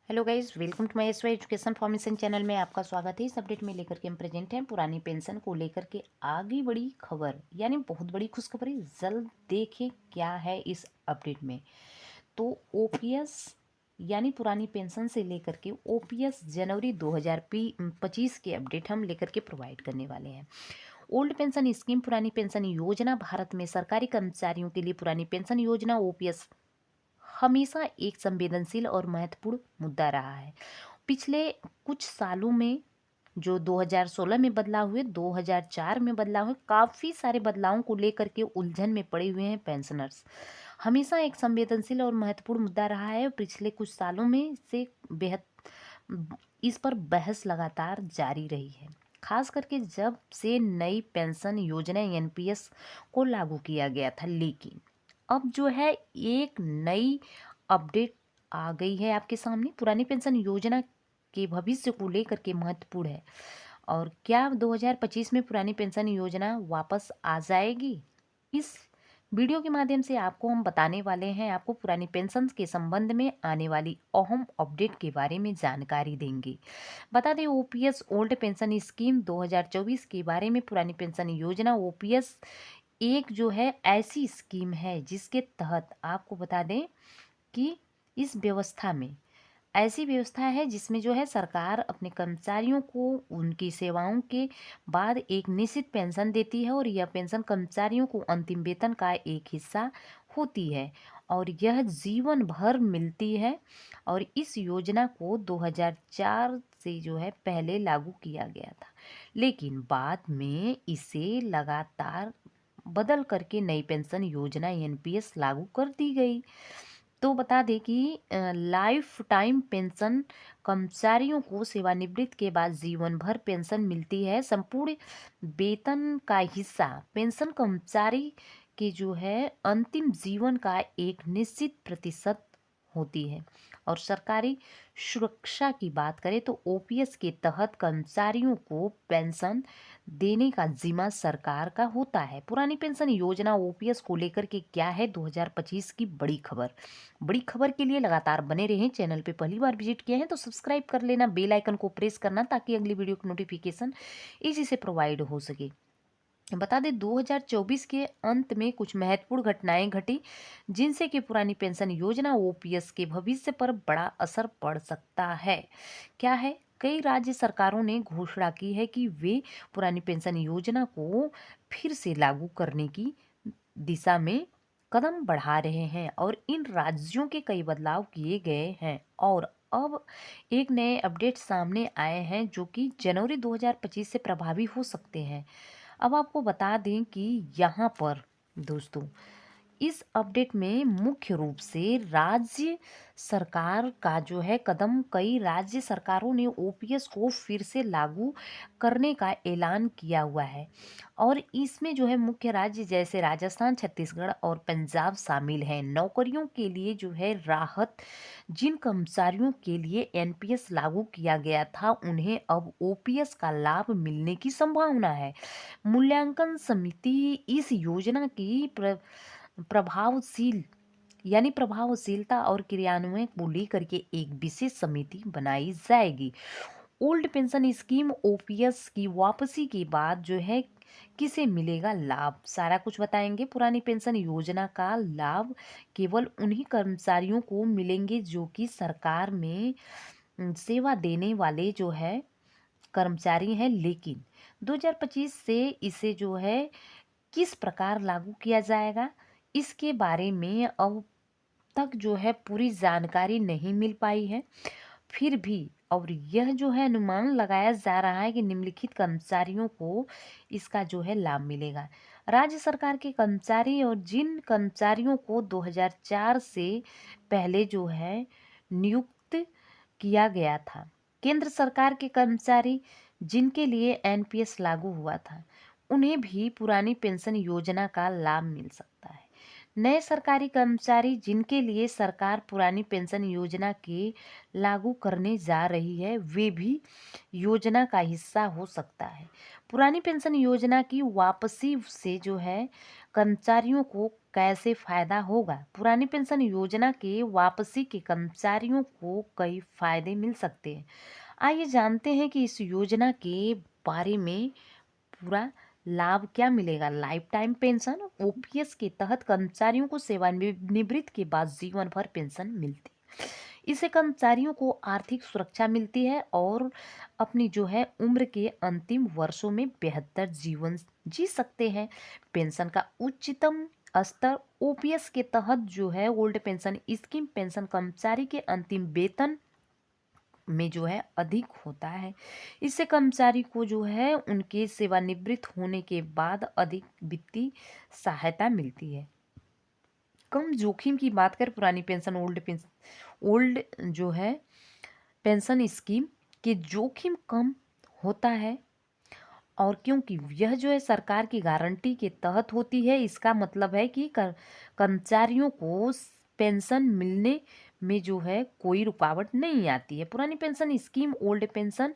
Hello guys, welcome to my SY education formation channel में आपका स्वागत है। इस अपडेट में लेकर के हम प्रेजेंट हैं पुरानी पेंशन को लेकर के आगे बड़ी खबर, यानी बहुत बड़ी खुशखबरी। जल्द देखें क्या है इस अपडेट में। तो ओपीएस यानी पुरानी पेंशन से लेकर के ओपीएस जनवरी 2025 के अपडेट हम लेकर के प्रोवाइड करने वाले हैं। ओल्ड पेंशन स्कीम पुरानी पेंशन योजना भारत में सरकारी कर्मचारियों के लिए पुरानी पेंशन योजना ओपीएस हमेशा एक संवेदनशील और महत्वपूर्ण मुद्दा रहा है। पिछले कुछ सालों में जो 2016 में बदलाव हुए, 2004 में बदलाव हुए, काफ़ी सारे बदलावों को लेकर के उलझन में पड़े हुए हैं पेंशनर्स। हमेशा एक संवेदनशील और महत्वपूर्ण मुद्दा रहा है और पिछले कुछ सालों में से बेहद इस पर बहस लगातार जारी रही है। खास करके जब से नई पेंशन योजना एनपीएस को लागू किया गया था, लेकिन अब जो है एक नई अपडेट आ गई है आपके सामने। पुरानी पेंशन योजना के भविष्य को लेकर के महत्वपूर्ण है। और क्या 2025 में पुरानी पेंशन योजना वापस आ जाएगी? इस वीडियो के माध्यम से आपको हम बताने वाले हैं, आपको पुरानी पेंशन के संबंध में आने वाली अहम अपडेट के बारे में जानकारी देंगे। बता दें, ओपीएस ओल्ड पेंशन स्कीम 2024 के बारे में। पुरानी पेंशन योजना ओपीएस एक जो है ऐसी स्कीम है जिसके तहत आपको बता दें कि इस व्यवस्था में ऐसी व्यवस्था है जिसमें जो है सरकार अपने कर्मचारियों को उनकी सेवाओं के बाद एक निश्चित पेंशन देती है और यह पेंशन कर्मचारियों को अंतिम वेतन का एक हिस्सा होती है और यह जीवन भर मिलती है। और इस योजना को 2004 से जो है पहले लागू किया गया था, लेकिन बाद में इसे लगातार बदल करके नई पेंशन योजना एनपीएस लागू कर दी गई। तो बता दें कि लाइफ टाइम पेंशन कर्मचारियों को सेवानिवृत्ति के बाद जीवन भर पेंशन मिलती है। संपूर्ण वेतन का हिस्सा पेंशन कर्मचारी के जो है अंतिम जीवन का एक निश्चित प्रतिशत होती है। और सरकारी सुरक्षा की बात करें तो ओपीएस के तहत कर्मचारियों को पेंशन देने का जिम्मा सरकार का होता है। पुरानी पेंशन योजना ओपीएस को लेकर के क्या है 2025 की बड़ी खबर। बड़ी खबर के लिए लगातार बने रहें। चैनल पे पहली बार विजिट किए हैं तो सब्सक्राइब कर लेना, बेल आइकन को प्रेस करना ताकि अगली वीडियो की नोटिफिकेशन इजी से प्रोवाइड हो सके। बता दें, 2024 के अंत में कुछ महत्वपूर्ण घटनाएं घटी जिनसे कि पुरानी पेंशन योजना ओपीएस के भविष्य पर बड़ा असर पड़ सकता है। क्या है? कई राज्य सरकारों ने घोषणा की है कि वे पुरानी पेंशन योजना को फिर से लागू करने की दिशा में कदम बढ़ा रहे हैं और इन राज्यों के कई बदलाव किए गए हैं। और अब एक नए अपडेट सामने आए हैं जो कि जनवरी 2025 से प्रभावी हो सकते हैं। अब आपको बता दें कि यहाँ पर दोस्तों इस अपडेट में मुख्य रूप से राज्य सरकार का जो है कदम, कई राज्य सरकारों ने ओपीएस को फिर से लागू करने का ऐलान किया हुआ है। और इसमें जो है मुख्य राज्य जैसे राजस्थान, छत्तीसगढ़ और पंजाब शामिल हैं। नौकरियों के लिए जो है राहत, जिन कर्मचारियों के लिए एनपीएस लागू किया गया था उन्हें अब ओपीएस का लाभ मिलने की संभावना है। मूल्यांकन समिति इस योजना की प्रभावशील यानी प्रभावशीलता और क्रियान्वयन को लेकर के एक विशेष समिति बनाई जाएगी। ओल्ड पेंशन स्कीम ओपीएस की वापसी के बाद जो है किसे मिलेगा लाभ, सारा कुछ बताएंगे। पुरानी पेंशन योजना का लाभ केवल उन्हीं कर्मचारियों को मिलेंगे जो कि सरकार में सेवा देने वाले जो है कर्मचारी हैं, लेकिन 2025 से इसे जो है किस प्रकार लागू किया जाएगा इसके बारे में अब तक जो है पूरी जानकारी नहीं मिल पाई है। फिर भी और यह जो है अनुमान लगाया जा रहा है कि निम्नलिखित कर्मचारियों को इसका जो है लाभ मिलेगा। राज्य सरकार के कर्मचारी और जिन कर्मचारियों को 2004 से पहले जो है नियुक्त किया गया था। केंद्र सरकार के कर्मचारी जिनके लिए एनपीएस लागू हुआ था उन्हें भी पुरानी पेंशन योजना का लाभ मिल सकता है। नए सरकारी कर्मचारी जिनके लिए सरकार पुरानी पेंशन योजना के लागू करने जा रही है वे भी योजना का हिस्सा हो सकता है। पुरानी पेंशन योजना की वापसी से जो है कर्मचारियों को कैसे फायदा होगा? पुरानी पेंशन योजना के वापसी के कर्मचारियों को कई फायदे मिल सकते हैं। आइए जानते हैं कि इस योजना के बारे में पूरा लाभ क्या मिलेगा। लाइफ टाइम पेंशन ओपीएस के तहत कर्मचारियों को सेवानिवृत्ति के बाद जीवन भर पेंशन मिलती है। इससे कर्मचारियों को आर्थिक सुरक्षा मिलती है और अपनी जो है उम्र के अंतिम वर्षों में बेहतर जीवन जी सकते हैं। पेंशन का उच्चतम स्तर ओपीएस के तहत जो है ओल्ड पेंशन स्कीम पेंशन कर्मचारी के अंतिम वेतन में जो है अधिक होता है। इससे कर्मचारी को जो है उनके सेवानिवृत्त होने के बाद अधिक वित्तीय सहायता मिलती है। कम जोखिम की बात कर पुरानी पेंशन ओल्ड जो है पेंशन स्कीम के जोखिम कम होता है और क्योंकि यह जो है सरकार की गारंटी के तहत होती है, इसका मतलब है कि कर्मचारियों को पेंशन मिलने में जो है कोई रुकावट नहीं आती है। पुरानी pension scheme old pension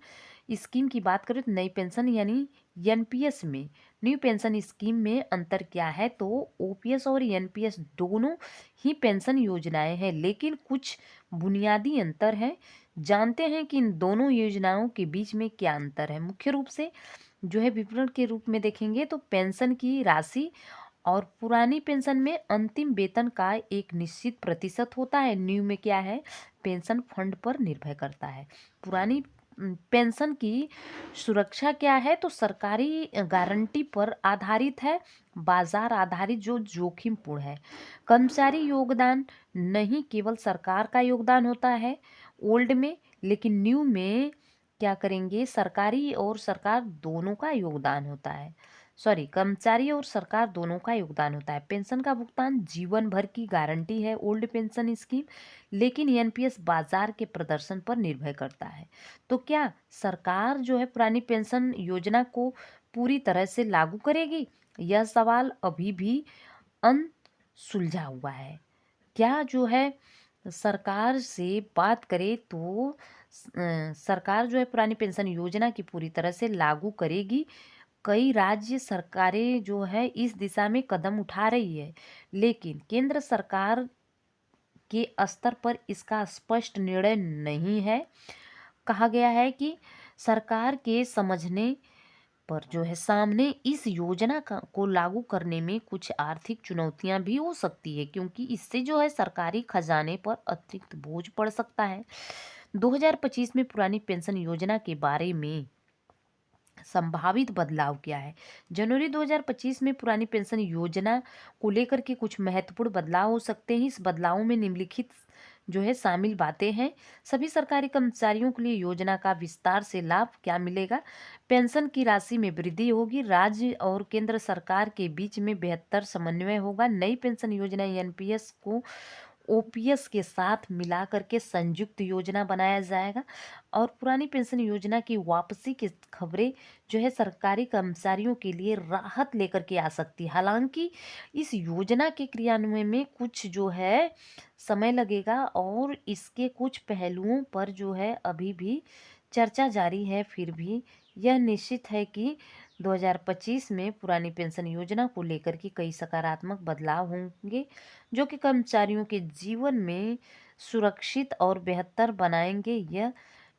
scheme की बात करें तो नई पेंशन यानी एनपीएस में न्यू पेंशन स्कीम में अंतर क्या है, तो ओपीएस और एनपीएस दोनों ही पेंशन योजनाएं हैं, लेकिन कुछ बुनियादी अंतर है। जानते हैं कि इन दोनों योजनाओं के बीच में क्या अंतर है। मुख्य रूप से जो है विवरण के रूप में देखेंगे तो पेंशन की राशि और पुरानी पेंशन में अंतिम वेतन का एक निश्चित प्रतिशत होता है। न्यू में क्या है, पेंशन फंड पर निर्भर करता है। पुरानी पेंशन की सुरक्षा क्या है, तो सरकारी गारंटी पर आधारित है, बाजार आधारित जो जोखिमपूर्ण है। कर्मचारी योगदान नहीं, केवल सरकार का योगदान होता है ओल्ड में, लेकिन न्यू में क्या करेंगे, सरकारी और सरकार दोनों का योगदान होता है। सॉरी, कर्मचारी और सरकार दोनों का योगदान होता है। पेंशन का भुगतान जीवन भर की गारंटी है ओल्ड पेंशन स्कीम, लेकिन एनपीएस बाजार के प्रदर्शन पर निर्भर करता है। तो क्या सरकार जो है पुरानी पेंशन योजना को पूरी तरह से लागू करेगी? यह सवाल अभी भी अनसुलझा हुआ है। क्या जो है सरकार से बात करें तो सरकार जो है पुरानी पेंशन योजना की पूरी तरह से लागू करेगी। कई राज्य सरकारें जो है इस दिशा में कदम उठा रही है, लेकिन केंद्र सरकार के स्तर पर इसका स्पष्ट निर्णय नहीं है। कहा गया है कि सरकार के समझने पर जो है सामने इस योजना को लागू करने में कुछ आर्थिक चुनौतियां भी हो सकती है, क्योंकि इससे जो है सरकारी खजाने पर अतिरिक्त बोझ पड़ सकता है। 2025 में पुरानी पेंशन योजना के बारे में संभावित बदलाव क्या है? जनवरी 2025 में पुरानी पेंशन योजना को लेकर के कुछ महत्वपूर्ण बदलाव हो सकते हैं। इस बदलावों में निम्नलिखित जो है शामिल बातें हैं। सभी सरकारी कर्मचारियों के लिए योजना का विस्तार से लाभ क्या मिलेगा? पेंशन की राशि में वृद्धि होगी। राज्य और केंद्र सरकार के बीच में बेहतर समन्वय होगा। नई पेंशन योजना एनपीएस को ओपीएस के साथ मिला करके संयुक्त योजना बनाया जाएगा और पुरानी पेंशन योजना की वापसी की खबरें जो है सरकारी कर्मचारियों के लिए राहत लेकर के आ सकती है। हालांकि इस योजना के क्रियान्वयन में कुछ जो है समय लगेगा और इसके कुछ पहलुओं पर जो है अभी भी चर्चा जारी है। फिर भी यह निश्चित है कि 2025 में पुरानी पेंशन योजना को लेकर के कई सकारात्मक बदलाव होंगे, जो कि कर्मचारियों के जीवन में सुरक्षित और बेहतर बनाएंगे। यह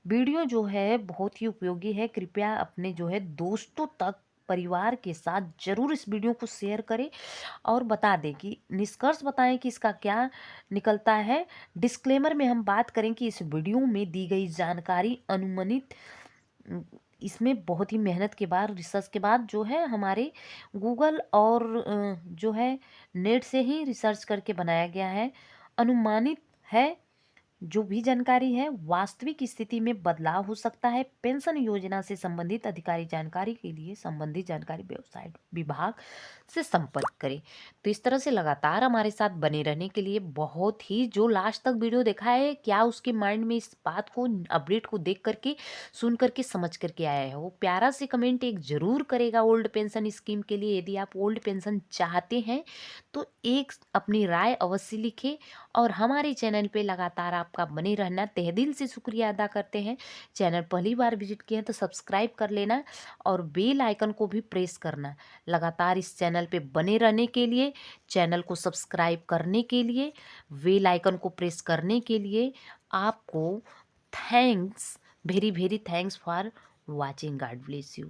वीडियो जो है बहुत ही उपयोगी है। कृपया अपने जो है दोस्तों तक, परिवार के साथ जरूर इस वीडियो को शेयर करें और बता दें कि निष्कर्ष बताएं कि इसका क्या निकलता है। डिस्क्लेमर में हम बात करें कि इस वीडियो में दी गई जानकारी अनुमानित, इसमें बहुत ही मेहनत के बाद, रिसर्च के बाद जो है हमारे गूगल और जो है नेट से ही रिसर्च करके बनाया गया है। अनुमानित है। जो भी जानकारी है वास्तविक स्थिति में बदलाव हो सकता है। पेंशन योजना से संबंधित अधिकारी जानकारी के लिए संबंधित जानकारी वेबसाइट विभाग से संपर्क करें। तो इस तरह से लगातार हमारे साथ बने रहने के लिए बहुत ही, जो लास्ट तक वीडियो देखा है, क्या उसके माइंड में इस बात को, अपडेट को देख करके, सुन करके, समझ करके आया है, वो प्यारा से कमेंट एक जरूर करेगा ओल्ड पेंशन स्कीम के लिए। यदि आप ओल्ड पेंशन चाहते हैं तो एक अपनी राय अवश्य लिखें और हमारे चैनल पे लगातार आप आपका बने रहना तहे दिल से शुक्रिया अदा करते हैं। चैनल पहली बार विजिट किए हैं तो सब्सक्राइब कर लेना और बेल आइकन को भी प्रेस करना। लगातार इस चैनल पे बने रहने के लिए, चैनल को सब्सक्राइब करने के लिए, बेल आइकन को प्रेस करने के लिए आपको thanks, very very thanks for watching. God bless you.